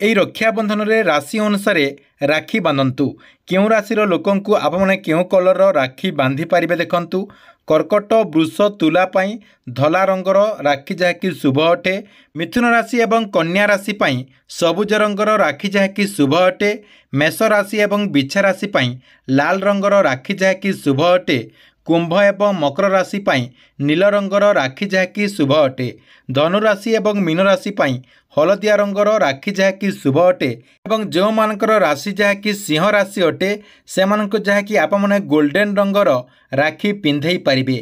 ଏହି ରକ୍ଷାବନ୍ଧନରେ ରାଶି ଅନୁସାରେ ରାକ୍ଷୀ ବାନ୍ଧନ୍ତୁ। କେଉଁ ରାଶିର ଲୋକଙ୍କୁ ଆପଣମାନେ କେଉଁ କଲରର ରାକ୍ଷୀ ବାନ୍ଧି ପାରିବେ ଦେଖନ୍ତୁ। କର୍କଟ, ବୃଷ, ତୁଲା ପାଇଁ ଧଳା ରଙ୍ଗର ରାକ୍ଷୀ ଯାହାକି ଶୁଭ ଅଟେ। ମିଥୁନ ରାଶି ଏବଂ କନ୍ୟା ରାଶି ପାଇଁ ସବୁଜ ରଙ୍ଗର ରାକ୍ଷୀ ଯାହାକି ଶୁଭ ଅଟେ। ମେଷ ରାଶି ଏବଂ ବିଛା ରାଶି ପାଇଁ ଲାଲ ରଙ୍ଗର ରାକ୍ଷୀ ଯାହାକି ଶୁଭ ଅଟେ। କୁମ୍ଭ ଏବଂ ମକର ରାଶି ପାଇଁ ନୀଳ ରଙ୍ଗର ରାକ୍ଷୀ ଯାହାକି ଶୁଭ ଅଟେ। ଧନୁ ରାଶି ଏବଂ ମୀନ ରାଶି ପାଇଁ ହଳଦିଆ ରଙ୍ଗର ରାକ୍ଷୀ ଯାହାକି ଶୁଭ ଅଟେ। ଏବଂ ଯେଉଁମାନଙ୍କର ରାଶି ଯାହାକି ସିଂହ ରାଶି ଅଟେ ସେମାନଙ୍କୁ ଯାହାକି ଆପଣମାନେ ଗୋଲ୍ଡେନ୍ ରଙ୍ଗର ରାକ୍ଷୀ ପିନ୍ଧେଇ ପାରିବେ।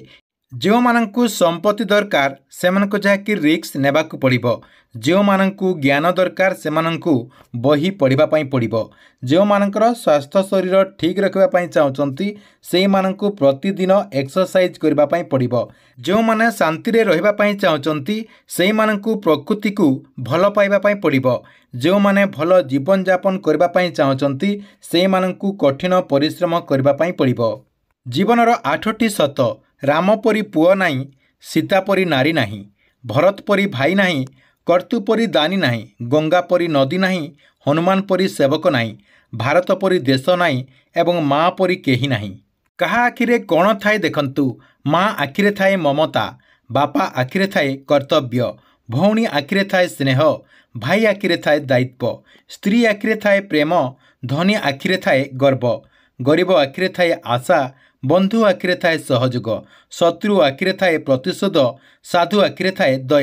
ଯେଉଁମାନଙ୍କୁ ସମ୍ପତ୍ତି ଦରକାର ସେମାନଙ୍କୁ ଯାହାକି ରିସ୍କ ନେବାକୁ ପଡ଼ିବ। ଯେଉଁମାନଙ୍କୁ ଜ୍ଞାନ ଦରକାର ସେମାନଙ୍କୁ ବହି ପଢ଼ିବା ପାଇଁ ପଡ଼ିବ। ଯେଉଁମାନଙ୍କର ସ୍ୱାସ୍ଥ୍ୟ ଶରୀର ଠିକ୍ ରଖିବା ପାଇଁ ଚାହୁଁଛନ୍ତି ସେଇମାନଙ୍କୁ ପ୍ରତିଦିନ ଏକ୍ସରସାଇଜ୍ କରିବା ପାଇଁ ପଡ଼ିବ। ଯେଉଁମାନେ ଶାନ୍ତିରେ ରହିବା ପାଇଁ ଚାହୁଁଛନ୍ତି ସେଇମାନଙ୍କୁ ପ୍ରକୃତିକୁ ଭଲ ପାଇବା ପାଇଁ ପଡ଼ିବ। ଯେଉଁମାନେ ଭଲ ଜୀବନଯାପନ କରିବା ପାଇଁ ଚାହୁଁଛନ୍ତି ସେଇମାନଙ୍କୁ କଠିନ ପରିଶ୍ରମ କରିବା ପାଇଁ ପଡ଼ିବ। ଜୀବନର 8ଟି ସତ। ରାମ ପରି ପୁଅ ନାହିଁ, ସୀତା ପରି ନାରୀ ନାହିଁ, ଭରତ ପରି ଭାଇ ନାହିଁ, କର୍ତ୍ତୃ ପରି ଦାନୀ ନାହିଁ, ଗଙ୍ଗା ପରି ନଦୀ ନାହିଁ, ହନୁମାନ ପରି ସେବକ ନାହିଁ, ଭାରତ ପରି ଦେଶ ନାହିଁ ଏବଂ ମା ପରି କେହି ନାହିଁ। କାହା ଆଖିରେ କ'ଣ ଥାଏ ଦେଖନ୍ତୁ। ମା ଆଖିରେ ଥାଏ ମମତା, ବାପା ଆଖିରେ ଥାଏ କର୍ତ୍ତବ୍ୟ, ଭଉଣୀ ଆଖିରେ ଥାଏ ସ୍ନେହ, ଭାଇ ଆଖିରେ ଥାଏ ଦାୟିତ୍ୱ, ସ୍ତ୍ରୀ ଆଖିରେ ଥାଏ ପ୍ରେମ, ଧନୀ ଆଖିରେ ଥାଏ ଗର୍ବ, ଗରିବ ଆଖିରେ ଥାଏ ଆଶା, ବନ୍ଧୁ ଆଖିରେ ଥାଏ ସହଯୋଗ, ଶତ୍ରୁ ଆଖିରେ ଥାଏ ପ୍ରତିଶୋଧ, ସାଧୁ ଆଖିରେ ଥାଏ ଦୟା।